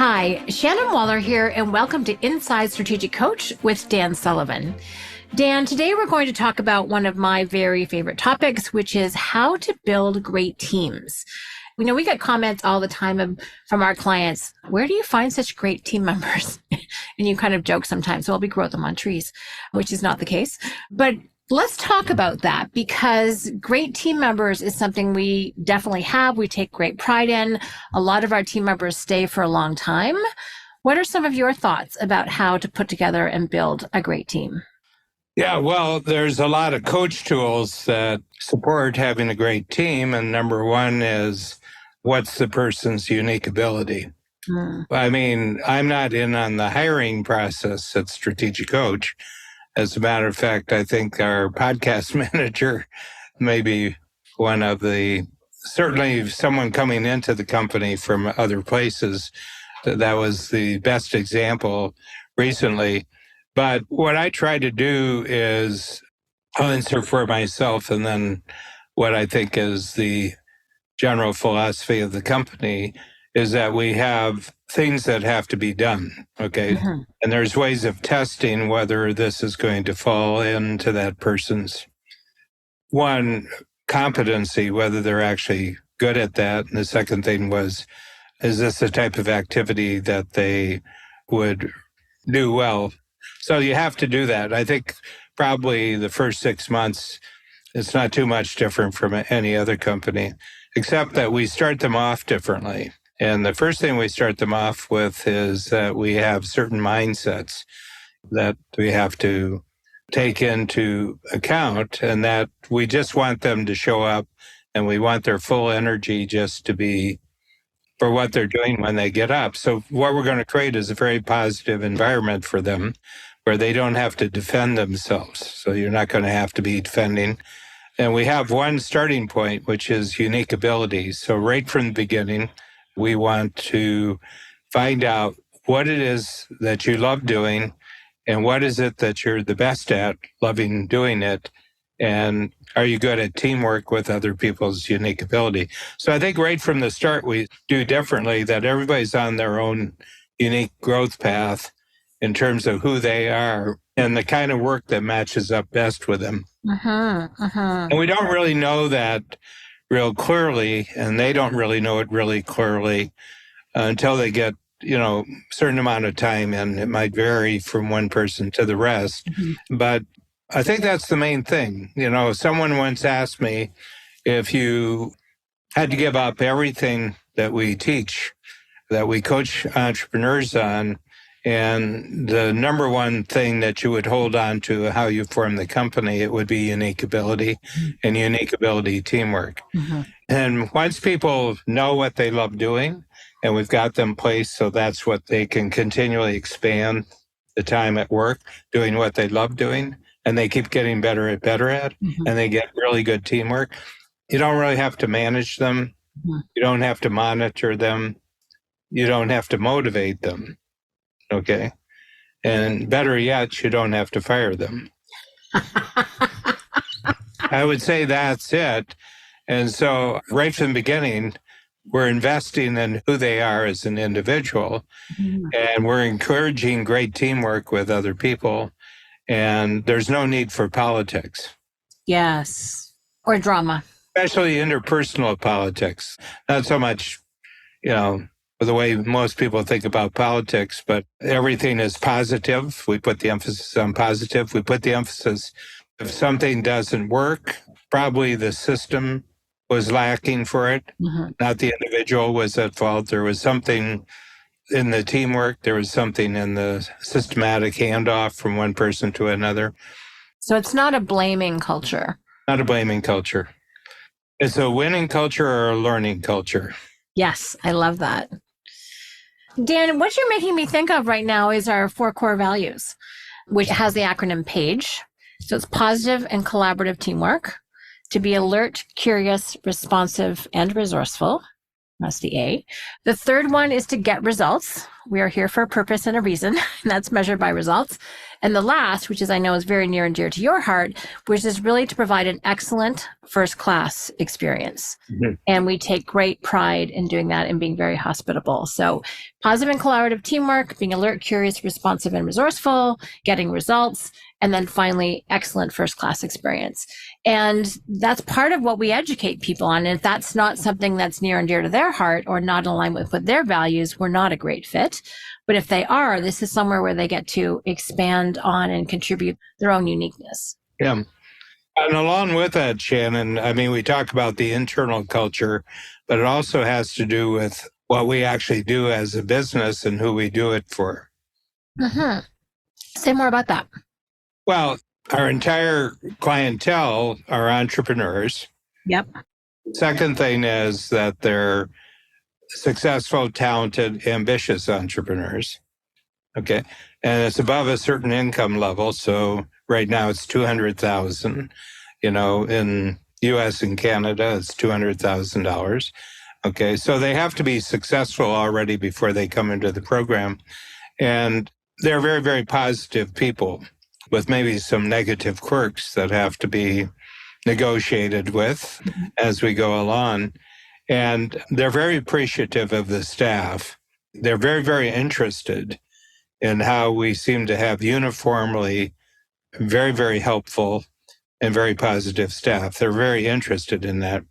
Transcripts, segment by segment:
Hi, Shannon Waller here, and welcome to Inside Strategic Coach with Dan Sullivan. Dan, today we're going to talk about one of my very favorite topics, which is how to build great teams. We get comments all the time from our clients, where do you find such great team members? And you kind of joke sometimes, well, we grow them on trees, which is not the case. But let's talk about that, because great team members is something we definitely have. We take great pride in. A lot of our team members stay for a long time. What are some of your thoughts about how to put together and build a great team? Yeah, well, there's a lot of coach tools that support having a great team. And number one is, what's the person's unique ability? I mean, I'm not in on the hiring process at Strategic Coach. As a matter of fact, I think our podcast manager may be one of certainly someone coming into the company from other places. That was the best example recently. But what I try to do is, I'll answer for myself, and then what I think is the general philosophy of the company is that we have things that have to be done, okay? Mm-hmm. And there's ways of testing whether this is going to fall into that person's, one, competency, whether they're actually good at that. And the second thing was, is this the type of activity that they would do well? So you have to do that. I think probably the first 6 months, it's not too much different from any other company, except that we start them off differently. And the first thing we start them off with is that we have certain mindsets that we have to take into account, and that we just want them to show up and we want their full energy just to be for what they're doing when they get up. So what we're going to create is a very positive environment for them where they don't have to defend themselves. So you're not going to have to be defending. And we have one starting point, which is unique abilities. So right from the beginning, we want to find out what it is that you love doing and what is it that you're the best at, loving doing it, and are you good at teamwork with other people's unique ability. So I think right from the start, we do differently, that everybody's on their own unique growth path in terms of who they are and the kind of work that matches up best with them. And we don't really know that real clearly, and they don't really know it really clearly until they get, a certain amount of time, and it might vary from one person to the rest. But I think that's the main thing. Someone once asked me, if you had to give up everything that we teach, that we coach entrepreneurs on, and the number one thing that you would hold on to how you form the company, it would be unique ability and unique ability teamwork. And once people know what they love doing, and we've got them placed so that's what they can continually expand the time at work, doing what they love doing, and they keep getting better at, and they get really good teamwork. You don't really have to manage them. You don't have to monitor them. You don't have to motivate them. Okay. And better yet, you don't have to fire them. I would say that's it. And so right from the beginning, we're investing in who they are as an individual, and we're encouraging great teamwork with other people. And there's no need for politics. Yes. Or drama. Especially interpersonal politics. Not so much, the way most people think about politics, but everything is positive. We put the emphasis on positive. We put the emphasis, if something doesn't work, probably the system was lacking for it, not the individual was at fault. There was something in the teamwork. There was something in the systematic handoff from one person to another. So it's not a blaming culture. Not a blaming culture. It's a winning culture or a learning culture. Yes, I love that. Dan, what you're making me think of right now is our 4 core values, which has the acronym PAGE. So it's positive and collaborative teamwork, to be alert, curious, responsive, and resourceful. That's the A. The third one is to get results. We are here for a purpose and a reason, and that's measured by results. And the last, which is I know is very near and dear to your heart, which is really to provide an excellent first-class experience. Mm-hmm. And we take great pride in doing that and being very hospitable. So positive and collaborative teamwork, being alert, curious, responsive, and resourceful, getting results, and then finally, excellent first-class experience. And that's part of what we educate people on. And if that's not something that's near and dear to their heart or not in alignment with their values, we're not a great fit. But if they are, this is somewhere where they get to expand on and contribute their own uniqueness. Yeah. And along with that, Shannon, I mean, we talk about the internal culture, but it also has to do with what we actually do as a business and who we do it for. Mm-hmm. Say more about that. Well, our entire clientele are entrepreneurs. Yep. Second thing is that they're successful, talented, ambitious entrepreneurs. Okay. And it's above a certain income level. So right now it's 200,000, in US and Canada, it's $200,000. Okay. So they have to be successful already before they come into the program. And they're very, very positive people with maybe some negative quirks that have to be negotiated with as we go along. And they're very appreciative of the staff. They're very, very interested in how we seem to have uniformly very, very helpful and very positive staff. They're very interested in that.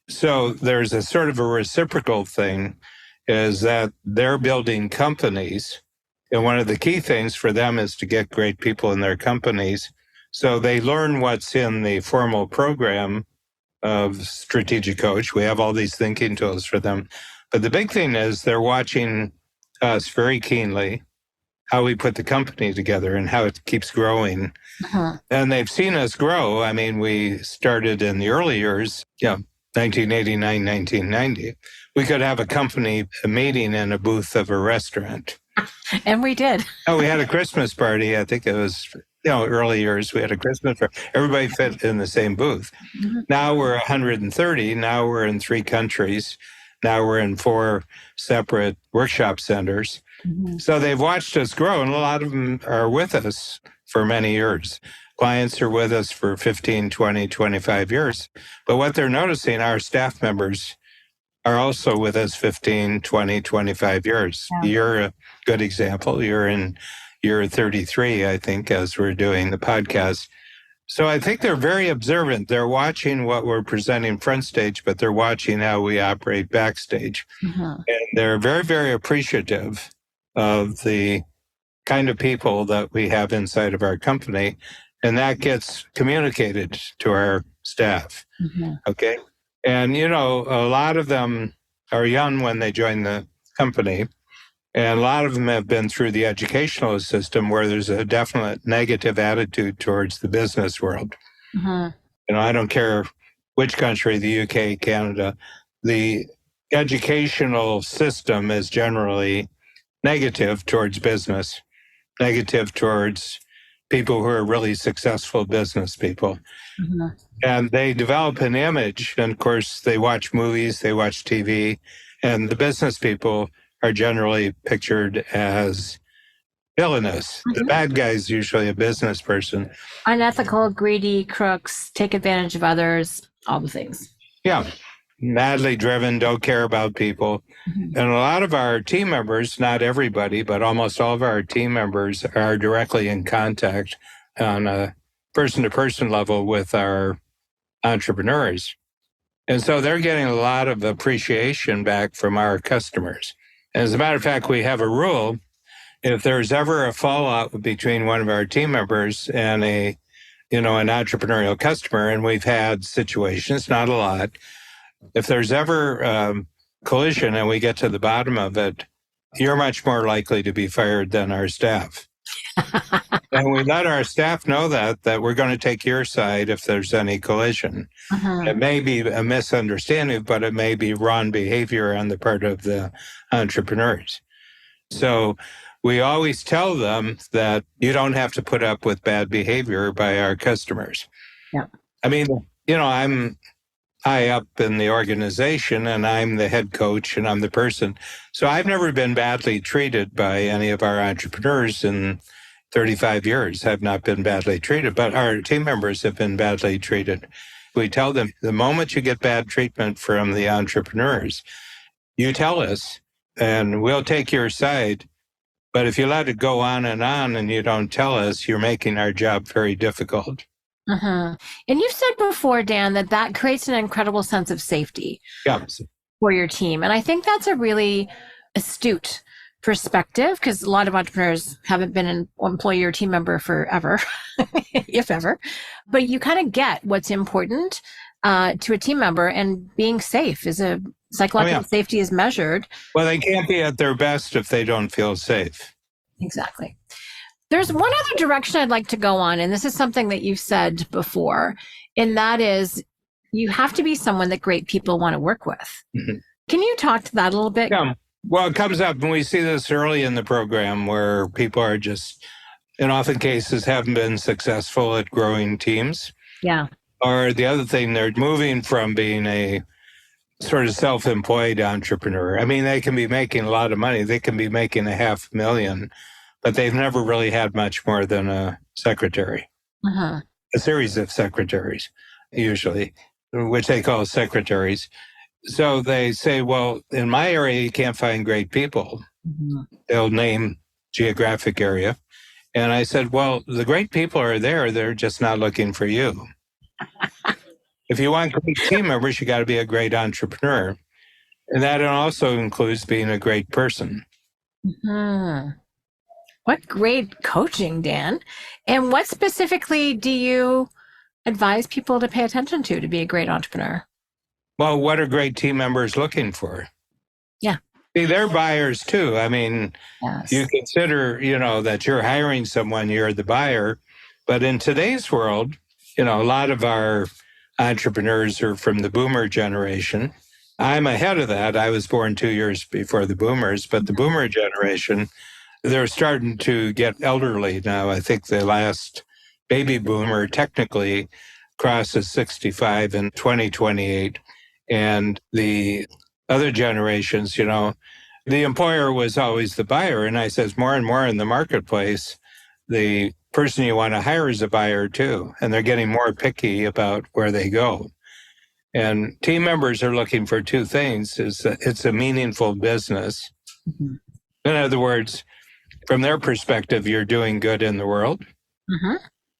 So there's a sort of a reciprocal thing, is that they're building companies. And one of the key things for them is to get great people in their companies. So they learn what's in the formal program of Strategic Coach. We have all these thinking tools for them. But the big thing is they're watching us very keenly, how we put the company together and how it keeps growing. Uh-huh. And they've seen us grow. I mean, we started in the early years, 1989, 1990. We could have a company meeting in a booth of a restaurant. And we did. Oh, we had a Christmas party. I think it was, early years. We had a Christmas party. Everybody fit in the same booth. Mm-hmm. Now we're 130. Now we're in 3 countries. Now we're in 4 separate workshop centers. Mm-hmm. So they've watched us grow, and a lot of them are with us for many years. Clients are with us for 15, 20, 25 years. But what they're noticing, our staff members are also with us 15, 20, 25 years. Yeah. You're a good example. You're in year 33, I think, as we're doing the podcast. So I think they're very observant. They're watching what we're presenting front stage, but they're watching how we operate backstage. Mm-hmm. And they're very, very appreciative of the kind of people that we have inside of our company. And that gets communicated to our staff. Mm-hmm. Okay. And, a lot of them are young when they join the company. And a lot of them have been through the educational system where there's a definite negative attitude towards the business world. Mm-hmm. I don't care which country, the UK, Canada, the educational system is generally negative towards business, negative towards people who are really successful business people. Mm-hmm. And they develop an image. And of course, they watch movies, they watch TV, and the business people are generally pictured as villainous. Mm-hmm. The bad guy is usually a business person. Unethical, greedy, crooks, take advantage of others, all the things. Yeah. Madly driven, don't care about people. Mm-hmm. And a lot of our team members, not everybody, but almost all of our team members are directly in contact on a person-to-person level with our entrepreneurs. And so they're getting a lot of appreciation back from our customers. As a matter of fact, we have a rule. If there's ever a fallout between one of our team members and an entrepreneurial customer, and we've had situations, not a lot, if there's ever collision and we get to the bottom of it, you're much more likely to be fired than our staff. And we let our staff know that we're going to take your side if there's any collision. Uh-huh. It may be a misunderstanding, but it may be wrong behavior on the part of the entrepreneurs. So we always tell them that you don't have to put up with bad behavior by our customers. Yeah. I mean, I'm high up in the organization, and I'm the head coach and I'm the person. So I've never been badly treated by any of our entrepreneurs in 35 years. I've not been badly treated, but our team members have been badly treated. We tell them the moment you get bad treatment from the entrepreneurs, you tell us and we'll take your side. But if you let it go on and you don't tell us, you're making our job very difficult. And you've said before, Dan, that creates an incredible sense of safety for your team. And I think that's a really astute perspective, because a lot of entrepreneurs haven't been an employee or team member forever, if ever. But you kind of get what's important to a team member, and being safe is psychological safety is measured. Well, they can't be at their best if they don't feel safe. Exactly. There's one other direction I'd like to go on, and this is something that you've said before, and that is you have to be someone that great people want to work with. Can you talk to that a little bit? Yeah. Well, it comes up, and we see this early in the program where people are just, in often cases, haven't been successful at growing teams. Yeah. Or the other thing, they're moving from being a sort of self-employed entrepreneur. I mean, they can be making a lot of money. They can be making $500,000, but they've never really had much more than a secretary, a series of secretaries, usually, which they call secretaries. So they say, well, in my area, you can't find great people. They'll name geographic area. And I said, well, the great people are there. They're just not looking for you. If you want great team members, you got to be a great entrepreneur. And that also includes being a great person. What great coaching, Dan. And what specifically do you advise people to pay attention to be a great entrepreneur? Well, what are great team members looking for? Yeah. See, they're buyers too. I mean, you consider, that you're hiring someone, you're the buyer. But in today's world, a lot of our entrepreneurs are from the boomer generation. I'm ahead of that. I was born 2 years before the boomers, but the boomer generation, they're starting to get elderly now. I think the last baby boomer technically crosses 65 in 2028. And the other generations, the employer was always the buyer. And I says more and more in the marketplace, the person you want to hire is a buyer too. And they're getting more picky about where they go. And team members are looking for two things: it's a meaningful business. In other words, from their perspective, you're doing good in the world.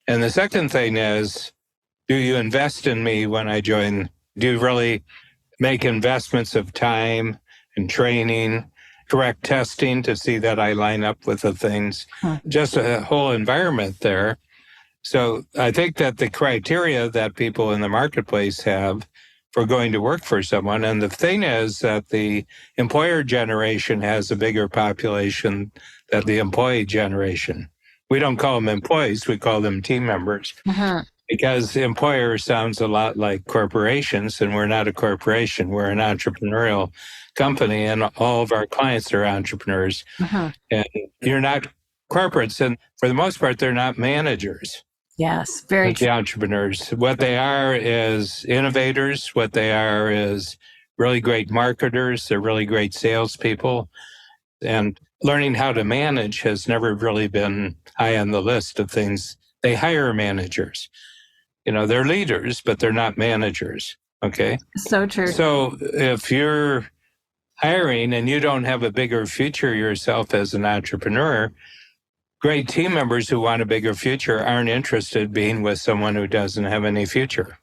And the second thing is, do you invest in me when I join? Do you really make investments of time and training, correct testing to see that I line up with the things, just a whole environment there. So I think that the criteria that people in the marketplace have for going to work for someone, and the thing is that the employer generation has a bigger population than the employee generation. We don't call them employees, we call them team members. Because the employer sounds a lot like corporations, and we're not a corporation. We're an entrepreneurial company, and all of our clients are entrepreneurs. And you're not corporates, and for the most part, they're not managers. Yes, very true. The entrepreneurs. What they are is innovators. What they are is really great marketers. They're really great salespeople. And learning how to manage has never really been high on the list of things. They hire managers. They're leaders, but they're not managers. Okay. So true. So if you're hiring and you don't have a bigger future yourself as an entrepreneur, great team members who want a bigger future aren't interested being with someone who doesn't have any future.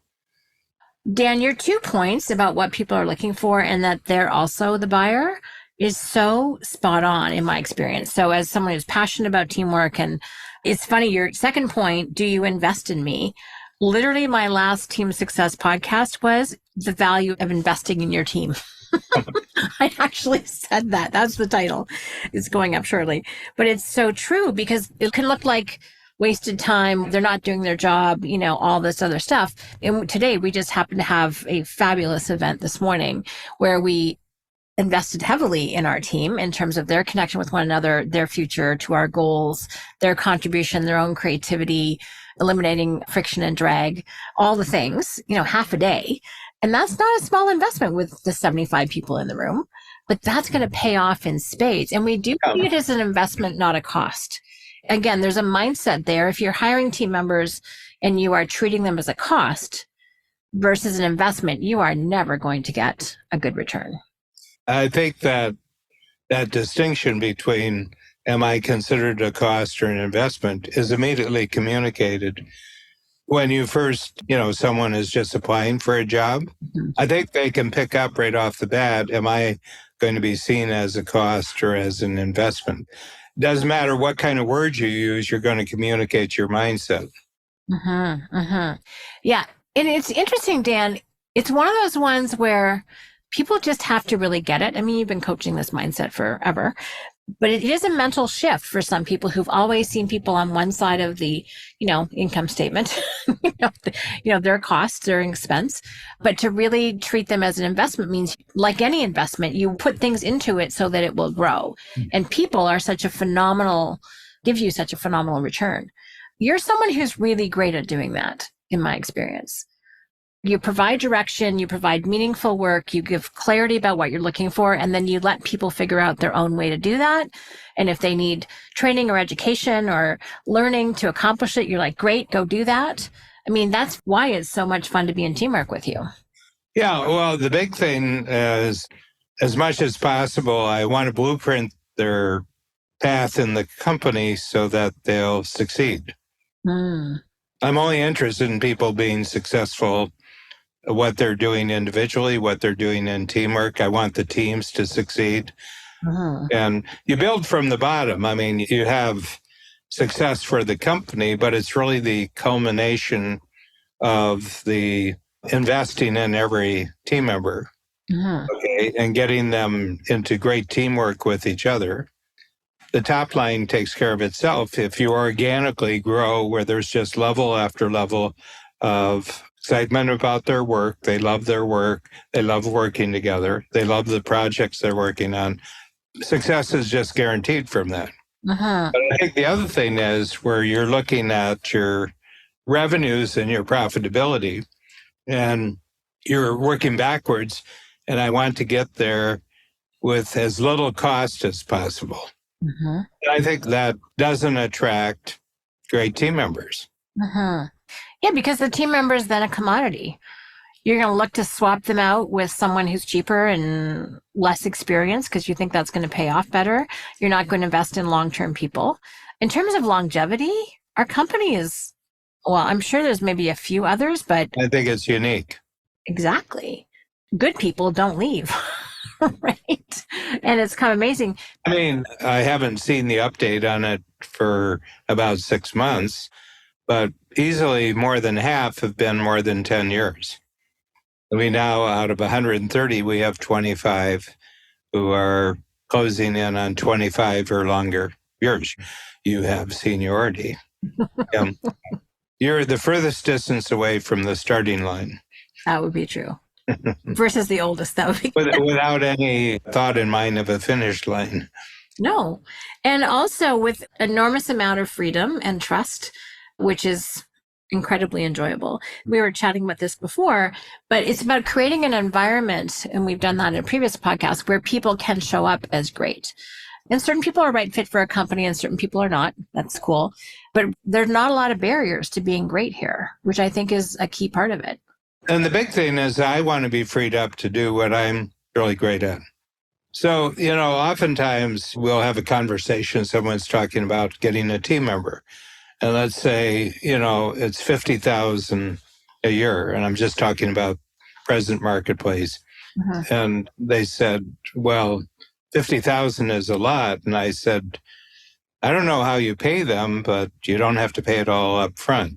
Dan, your 2 points about what people are looking for and that they're also the buyer is so spot on in my experience. So as someone who's passionate about teamwork, and it's funny, your second point, do you invest in me? Literally, my last team success podcast was the value of investing in your team. I actually said that. That's the title. It's going up shortly. But it's so true, because it can look like wasted time. They're not doing their job, all this other stuff. And today we just happened to have a fabulous event this morning where we invested heavily in our team in terms of their connection with one another, their future to our goals, their contribution, their own creativity, eliminating friction and drag, all the things, half a day. And that's not a small investment with the 75 people in the room, but that's going to pay off in spades. And we do see it as an investment, not a cost. Again, there's a mindset there. If you're hiring team members and you are treating them as a cost versus an investment, you are never going to get a good return. I think that distinction between am I considered a cost or an investment is immediately communicated when you first, someone is just applying for a job. Mm-hmm. I think they can pick up right off the bat, am I going to be seen as a cost or as an investment? Doesn't matter what kind of words you use, you're going to communicate your mindset. Mm-hmm, mm-hmm. Yeah. And it's interesting, Dan. It's one of those ones where people just have to really get it. I mean, you've been coaching this mindset forever, but it is a mental shift for some people who've always seen people on one side of the, income statement, their costs, their expense, but to really treat them as an investment means, like any investment, you put things into it so that it will grow. Mm-hmm. And people are give you such a phenomenal return. You're someone who's really great at doing that, in my experience. You provide direction, you provide meaningful work, you give clarity about what you're looking for, and then you let people figure out their own way to do that. And if they need training or education or learning to accomplish it, you're like, great, go do that. I mean, that's why it's so much fun to be in teamwork with you. Yeah, well, the big thing is, as much as possible, I want to blueprint their path in the company so that they'll succeed. I'm only interested in people being successful, what they're doing individually, what they're doing in teamwork. I want the teams to succeed. And you build from the bottom. I mean, you have success for the company, but it's really the culmination of the investing in every team member, okay, and getting them into great teamwork with each other. The top line takes care of itself. If you organically grow where there's just level after level of excitement about their work, they love their work, they love working together, they love the projects they're working on, success is just guaranteed from that. But I think the other thing is where you're looking at your revenues and your profitability, and you're working backwards, and I want to get there with as little cost as possible. And I think that doesn't attract great team members. Yeah, because the team member is then a commodity. You're going to look to swap them out with someone who's cheaper and less experienced because you think that's going to pay off better. You're not going to invest in long-term people. In terms of longevity, our company is, well, I'm sure there's maybe a few others, but I think it's unique. Exactly. Good people don't leave. Right. And it's kind of amazing. I mean, I haven't seen the update on it for about 6 months, but easily more than half have been more than 10 years. We now, out of 130, we have 25 who are closing in on 25 or longer years. You have seniority. You're the furthest distance away from the starting line. That would be true. Versus the oldest, that would be without any thought in mind of a finish line. No. And also with enormous amount of freedom and trust, which is incredibly enjoyable. We were chatting about this before, but it's about creating an environment, and we've done that in a previous podcast, where people can show up as great. And certain people are right fit for a company and certain people are not. That's cool. But there's not a lot of barriers to being great here, which I think is a key part of it. And the big thing is I want to be freed up to do what I'm really great at. So, oftentimes we'll have a conversation, someone's talking about getting a team member. And let's say, it's $50,000 a year. And I'm just talking about present marketplace. And they said, well, $50,000 is a lot. And I said, I don't know how you pay them, but you don't have to pay it all up front.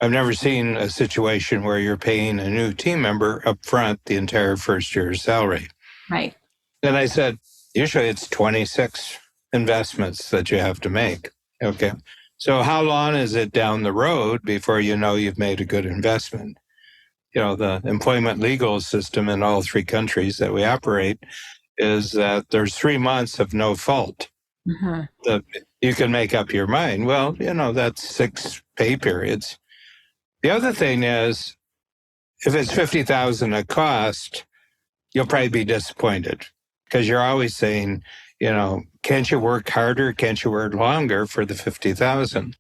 I've never seen a situation where you're paying a new team member up front the entire first year's salary. Right. And I said, usually it's 26 investments that you have to make. Okay. So how long is it down the road before you know you've made a good investment? The employment legal system in all 3 countries that we operate is that there's 3 months of no fault. That you can make up your mind. Well, that's 6 pay periods. The other thing is, if it's 50,000 a cost, you'll probably be disappointed because you're always saying, can't you work harder? Can't you work longer for the 50,000?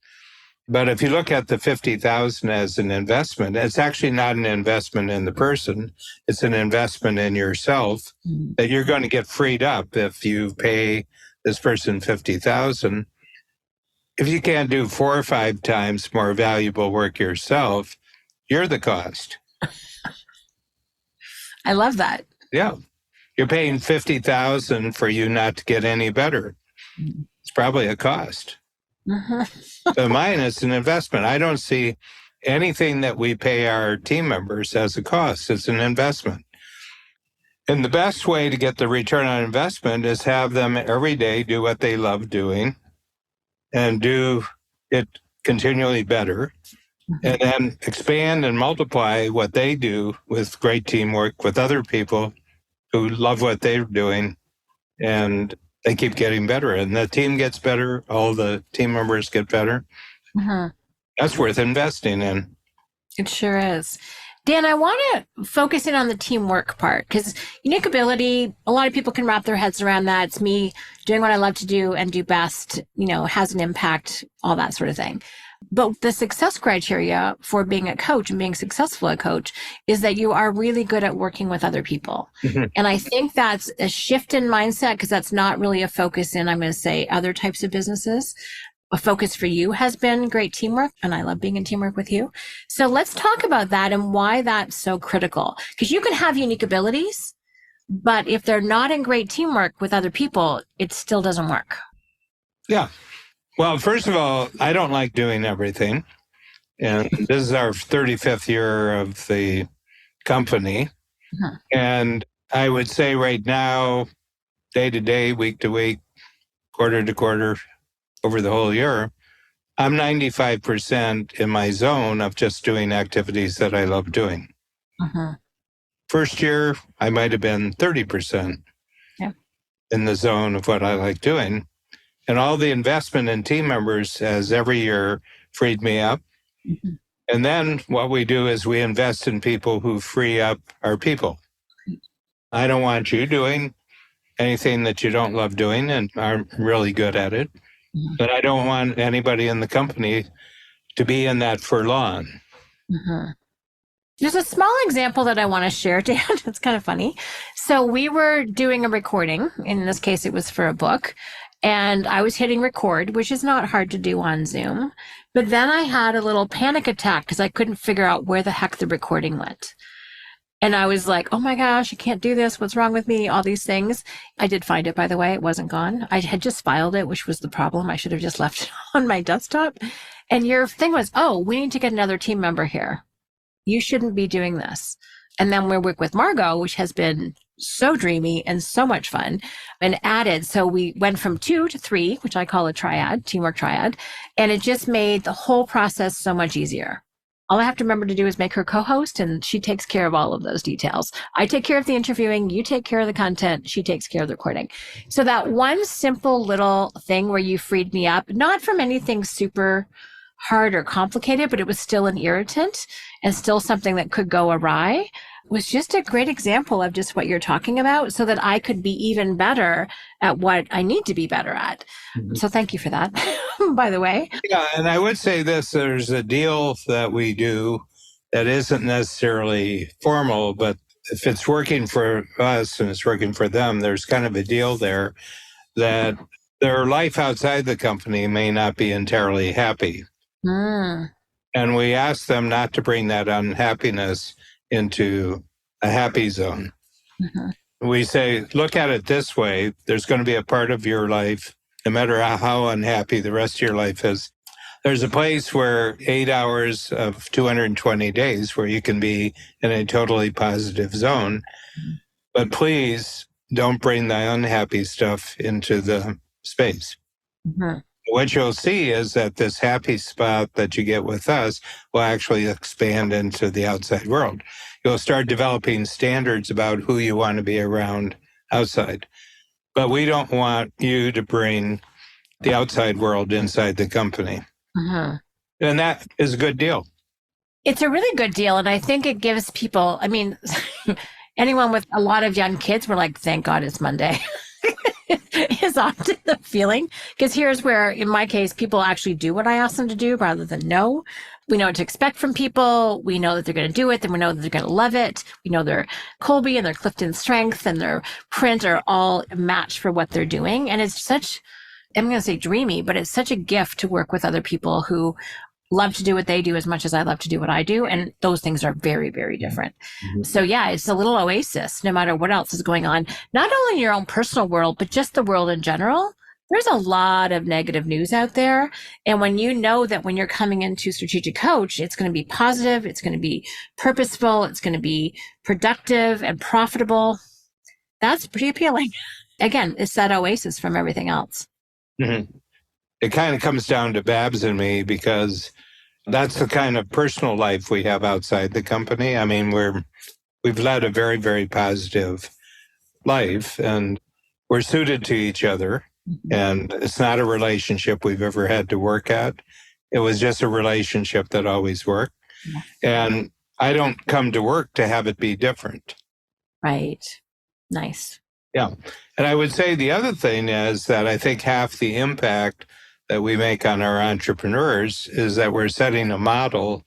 But if you look at the 50,000 as an investment, it's actually not an investment in the person. It's an investment in yourself that you're going to get freed up if you pay this person 50,000. If you can't do 4 or 5 times more valuable work yourself, you're the cost. I love that. Yeah. You're paying 50,000 for you not to get any better. It's probably a cost. So mine is an investment. I don't see anything that we pay our team members as a cost. It's an investment. And the best way to get the return on investment is have them every day do what they love doing and do it continually better, and then expand and multiply what they do with great teamwork with other people who love what they're doing, and they keep getting better. And the team gets better. All the team members get better. That's worth investing in. It sure is. Dan, I want to focus in on the teamwork part because unique ability, a lot of people can wrap their heads around that. It's me doing what I love to do and do best, has an impact, all that sort of thing. But the success criteria for being a coach and being successful at coach is that you are really good at working with other people. And I think that's a shift in mindset because that's not really a focus in, I'm going to say, other types of businesses. A focus for you has been great teamwork, and I love being in teamwork with you. So let's talk about that and why that's so critical. Because you can have unique abilities, but if they're not in great teamwork with other people, it still doesn't work. Yeah. Well, first of all, I don't like doing everything. And this is our 35th year of the company. And I would say right now, day to day, week to week, quarter to quarter, over the whole year, I'm 95% in my zone of just doing activities that I love doing. First year, I might have been 30% in the zone of what I like doing. And all the investment in team members has every year freed me up. And then what we do is we invest in people who free up our people. I don't want you doing anything that you don't love doing and aren't really good at it. But I don't want anybody in the company to be in that for long. There's a small example that I want to share, Dan. It's kind of funny. So we were doing a recording. In this case, it was for a book. And I was hitting record, which is not hard to do on Zoom. But then I had a little panic attack because I couldn't figure out where the heck the recording went. And I was like, oh my gosh, I can't do this. What's wrong with me? All these things. I did find it, by the way. It wasn't gone. I had just filed it, which was the problem. I should have just left it on my desktop. And your thing was, oh, we need to get another team member here. You shouldn't be doing this. And then we work with Margot, which has been so dreamy and so much fun, and added. So we went from 2 to 3, which I call a triad, teamwork triad. And it just made the whole process so much easier. All I have to remember to do is make her co-host, and she takes care of all of those details. I take care of the interviewing, you take care of the content, she takes care of the recording. So that one simple little thing where you freed me up, not from anything super hard or complicated, but it was still an irritant and still something that could go awry, was just a great example of just what you're talking about so that I could be even better at what I need to be better at. So thank you for that, by the way. Yeah, and I would say this, there's a deal that we do that isn't necessarily formal, but if it's working for us and it's working for them, there's kind of a deal there that their life outside the company may not be entirely happy. And we ask them not to bring that unhappiness into a happy zone. We say, look at it this way. There's going to be a part of your life, no matter how unhappy the rest of your life is. There's a place where 8 hours of 220 days where you can be in a totally positive zone. But please don't bring the unhappy stuff into the space. What you'll see is that this happy spot that you get with us will actually expand into the outside world. You'll start developing standards about who you want to be around outside. But we don't want you to bring the outside world inside the company. And that is a good deal. It's a really good deal. And I think it gives people, I mean, anyone with a lot of young kids, we're like, thank God it's Monday. Is often the feeling. Because here's where, in my case, people actually do what I ask them to do rather than no. We know what to expect from people. We know that they're going to do it. Then we know that they're going to love it. We know their Colby and their Clifton strength and their print are all a match for what they're doing. And it's such, I'm going to say dreamy, but it's such a gift to work with other people who love to do what they do as much as I love to do what I do. And those things are very, very different. Mm-hmm. So yeah, it's a little oasis, no matter what else is going on, not only in your own personal world, but just the world in general. There's a lot of negative news out there. And when you know that when you're coming into strategic coach, it's going to be positive, it's going to be purposeful, it's going to be productive and profitable. That's pretty appealing. Again, it's that oasis from everything else. Mm-hmm. It kind of comes down to Babs and me because that's the kind of personal life we have outside the company. I mean, we've led a very, very positive life and we're suited to each other. And it's not a relationship we've ever had to work at. It was just a relationship that always worked. And I don't come to work to have it be different. Right. Nice. Yeah. And I would say the other thing is that I think half the impact that we make on our entrepreneurs is that we're setting a model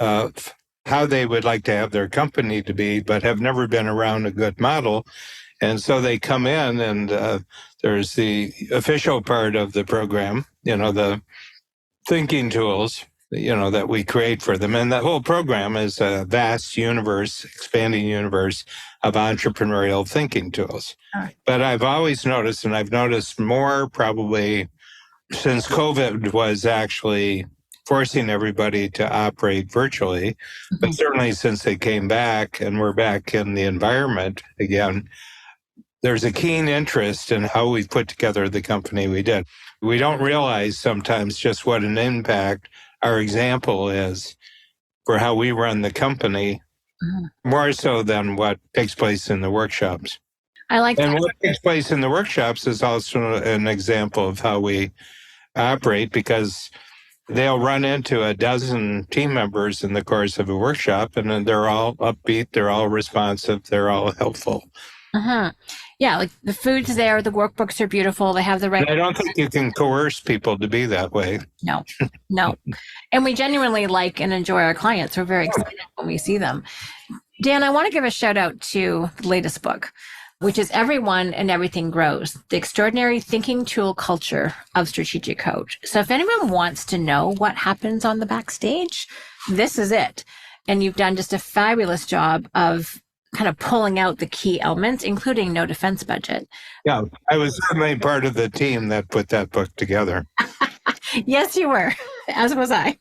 of how they would like to have their company to be, but have never been around a good model. And so they come in and there's the official part of the program, the thinking tools, that we create for them. And that whole program is a vast universe, expanding universe of entrepreneurial thinking tools. Right. But I've always noticed, and I've noticed more probably since COVID was actually forcing everybody to operate virtually, mm-hmm. but certainly since they came back and we're back in the environment again, there's a keen interest in how we've put together the company we did. We don't realize sometimes just what an impact our example is for how we run the company, mm-hmm. more so than what takes place in the workshops. I like that. And what takes place in the workshops is also an example of how we operate, because they'll run into a dozen team members in the course of a workshop, and then they're all upbeat, they're all responsive, they're all helpful. Uh-huh. Yeah, like the food's there, the workbooks are beautiful, they have the right... And I don't think you can coerce people to be that way. No. And we genuinely like and enjoy our clients. We're very excited when we see them. Dan, I want to give a shout out to the latest book, which is Everyone and Everything Grows, the extraordinary thinking tool culture of strategic coach. So if anyone wants to know what happens on the backstage, this is it. And you've done just a fabulous job of kind of pulling out the key elements, including no defense budget. Yeah, I was certainly part of the team that put that book together. Yes, you were, as was I.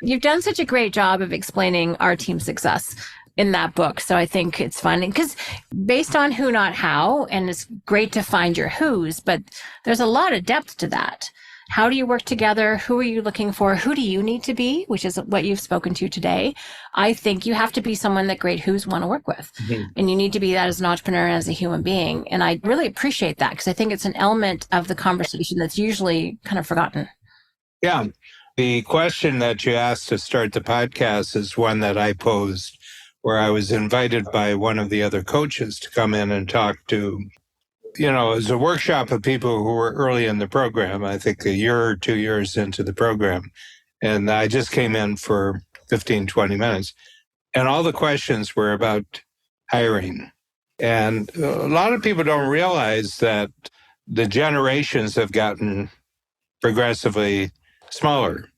You've done such a great job of explaining our team's success in that book. So I think it's fun because based on who, not how, and it's great to find your who's, but there's a lot of depth to that. How do you work together? Who are you looking for? Who do you need to be? Which is what you've spoken to today. I think you have to be someone that great who's want to work with. Mm-hmm. And you need to be that as an entrepreneur and as a human being. And I really appreciate that because I think it's an element of the conversation that's usually kind of forgotten. Yeah. The question that you asked to start the podcast is one that I posed, where I was invited by one of the other coaches to come in and talk to, it was a workshop of people who were early in the program, I think a year or 2 years into the program. And I just came in for 15, 20 minutes. And all the questions were about hiring. And a lot of people don't realize that the generations have gotten progressively smaller,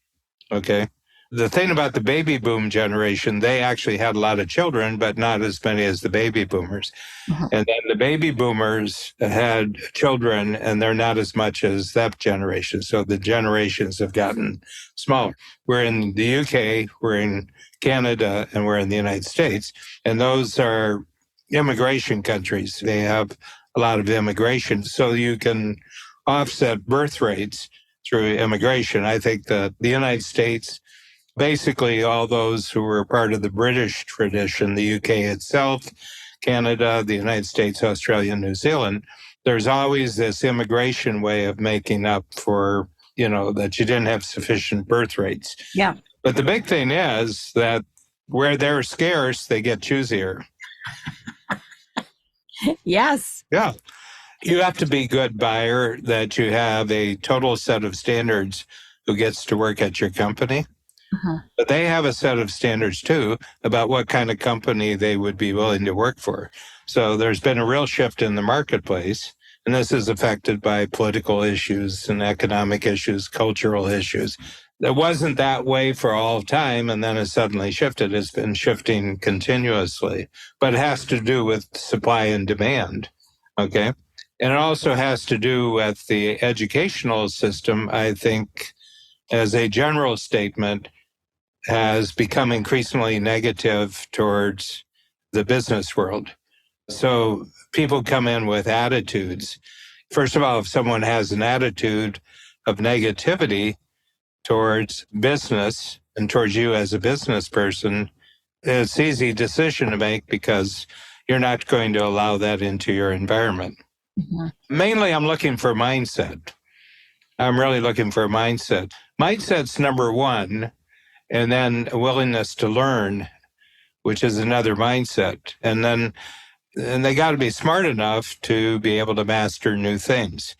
okay? The thing about the baby boom generation, they actually had a lot of children, but not as many as the baby boomers. Uh-huh. And then the baby boomers had children, and they're not as much as that generation. So the generations have gotten smaller. We're in the UK, we're in Canada, and we're in the United States. And those are immigration countries. They have a lot of immigration. So you can offset birth rates through immigration. I think that the United States, basically all those who were part of the British tradition, the UK itself, Canada, the United States, Australia, New Zealand, there's always this immigration way of making up for, that you didn't have sufficient birth rates. Yeah. But the big thing is that where they're scarce, they get choosier. Yes. Yeah. You have to be a good buyer, that you have a total set of standards who gets to work at your company. But they have a set of standards too about what kind of company they would be willing to work for. So there's been a real shift in the marketplace, and this is affected by political issues and economic issues, cultural issues. It wasn't that way for all time, and then it suddenly shifted. It's been shifting continuously, but it has to do with supply and demand. Okay. And it also has to do with the educational system, I think, as a general statement, has become increasingly negative towards the business world. So people come in with attitudes. First of all, if someone has an attitude of negativity towards business and towards you as a business person, it's an easy decision to make because you're not going to allow that into your environment. Mainly, I'm looking for mindset. I'm really looking for a mindset. Mindset's number one. And then a willingness to learn, which is another mindset. And they got to be smart enough to be able to master new things.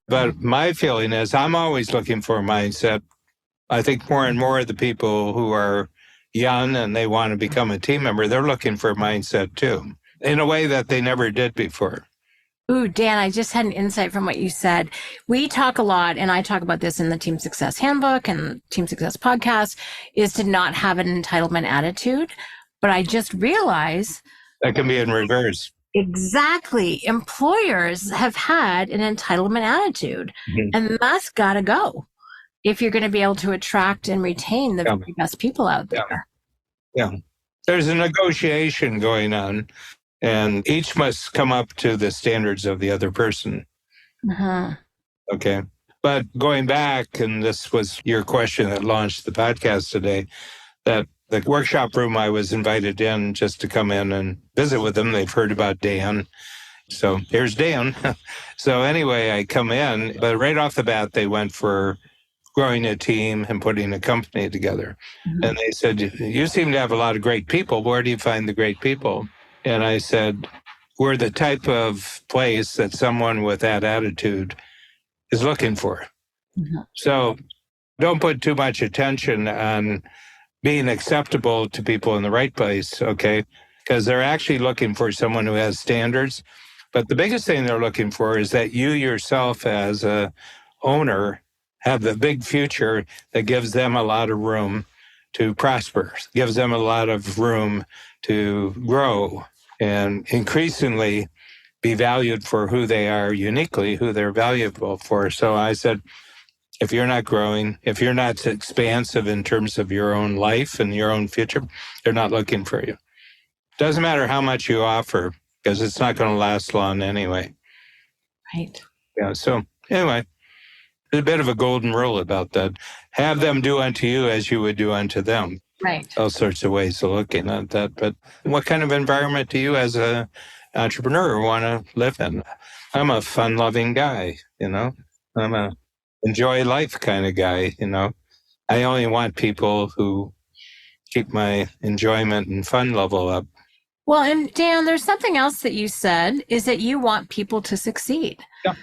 But my feeling is I'm always looking for a mindset. I think more and more of the people who are young and they want to become a team member, they're looking for a mindset too, in a way that they never did before. Ooh, Dan, I just had an insight from what you said. We talk a lot, and I talk about this in the Team Success Handbook and Team Success Podcast, is to not have an entitlement attitude. But I just realized that can be in reverse. Exactly. Employers have had an entitlement attitude, and that's got to go if you're going to be able to attract and retain the very best people out there. Yeah. There's a negotiation going on. And each must come up to the standards of the other person. Okay. But going back, and this was your question that launched the podcast today, that the workshop room I was invited in just to come in and visit with them. They've heard about Dan. So here's Dan. So anyway, I come in, but right off the bat, they went for growing a team and putting a company together. And they said, you seem to have a lot of great people. Where do you find the great people? And I said, we're the type of place that someone with that attitude is looking for. So don't put too much attention on being acceptable to people in the right place, okay? Because they're actually looking for someone who has standards. But the biggest thing they're looking for is that you yourself as a owner have the big future that gives them a lot of room to prosper, gives them a lot of room to grow and increasingly be valued for who they are uniquely, who they're valuable for. So I said, if you're not growing, if you're not expansive in terms of your own life and your own future, they're not looking for you. Doesn't matter how much you offer, because it's not going to last long anyway. Right. Yeah. So anyway, there's a bit of a golden rule about that. Have them do unto you as you would do unto them. Right. All sorts of ways of looking at that. But what kind of environment do you as an entrepreneur want to live in? I'm a fun-loving guy, I'm a enjoy life kind of guy, I only want people who keep my enjoyment and fun level up. Well, and Dan, there's something else that you said, is that you want people to succeed. Yeah.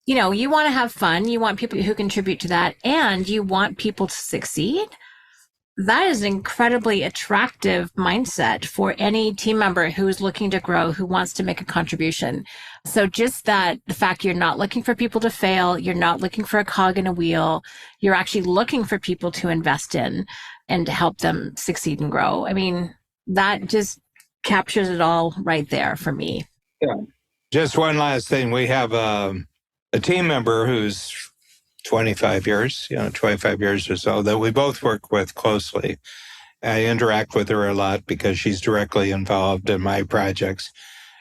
You want to have fun. You want people who contribute to that, and you want people to succeed. That is an incredibly attractive mindset for any team member who is looking to grow, who wants to make a contribution. So just that, the fact you're not looking for people to fail, you're not looking for a cog in a wheel, you're actually looking for people to invest in and to help them succeed and grow. I mean, that just captures it all right there for me. Yeah. Just one last thing. We have a team member who's 25 years or so, that we both work with closely. I interact with her a lot because she's directly involved in my projects.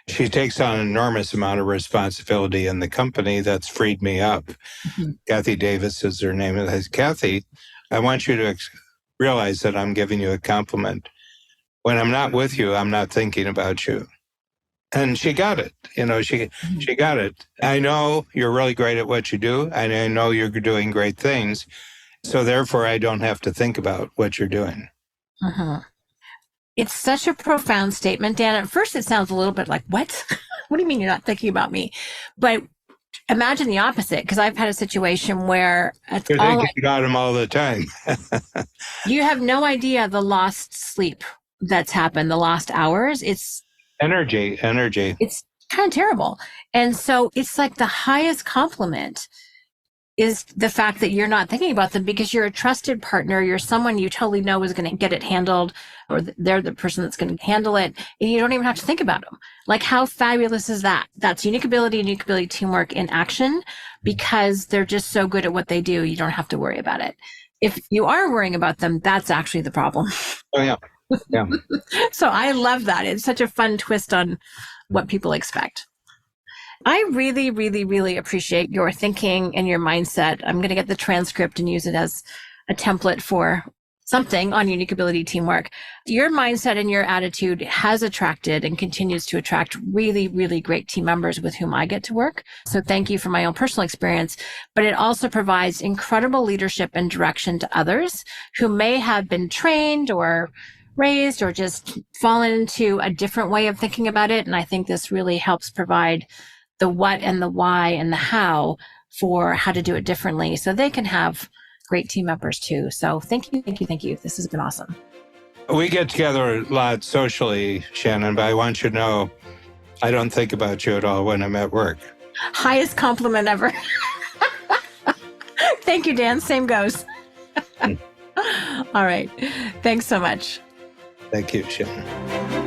She takes on an enormous amount of responsibility in the company that's freed me up. Kathy Davis is her name. Kathy, I want you to realize that I'm giving you a compliment. When I'm not with you, I'm not thinking about you. And she got it. She got it. I know you're really great at what you do, and I know you're doing great things. So therefore, I don't have to think about what you're doing. Mm-hmm. It's such a profound statement, Dan. At first, it sounds a little bit like, what? What do you mean you're not thinking about me? But imagine the opposite, because I've had a situation where it's You're all thinking about them all the time. you have no idea the lost sleep that's happened, the lost hours. It's Energy. it's kind of terrible. And so it's like the highest compliment is the fact that you're not thinking about them because you're a trusted partner. You're someone you totally know is going to get it handled, or they're the person that's going to handle it. And you don't even have to think about them. Like, how fabulous is that? That's unique ability teamwork in action, because they're just so good at what they do. You don't have to worry about it. If you are worrying about them, that's actually the problem. Oh, yeah. Yeah. So I love that. It's such a fun twist on what people expect. I really, really, really appreciate your thinking and your mindset. I'm going to get the transcript and use it as a template for something on unique ability teamwork. Your mindset and your attitude has attracted and continues to attract really, really great team members with whom I get to work. So thank you for my own personal experience, but it also provides incredible leadership and direction to others who may have been trained or raised or just fallen into a different way of thinking about it. And I think this really helps provide the what and the why and the how for how to do it differently so they can have great team members too. So thank you. This has been awesome. We get together a lot socially, Shannon, but I want you to know I don't think about you at all when I'm at work. Highest compliment ever. Thank you, Dan. Same goes. All right. Thanks so much. Thank you, Shannon.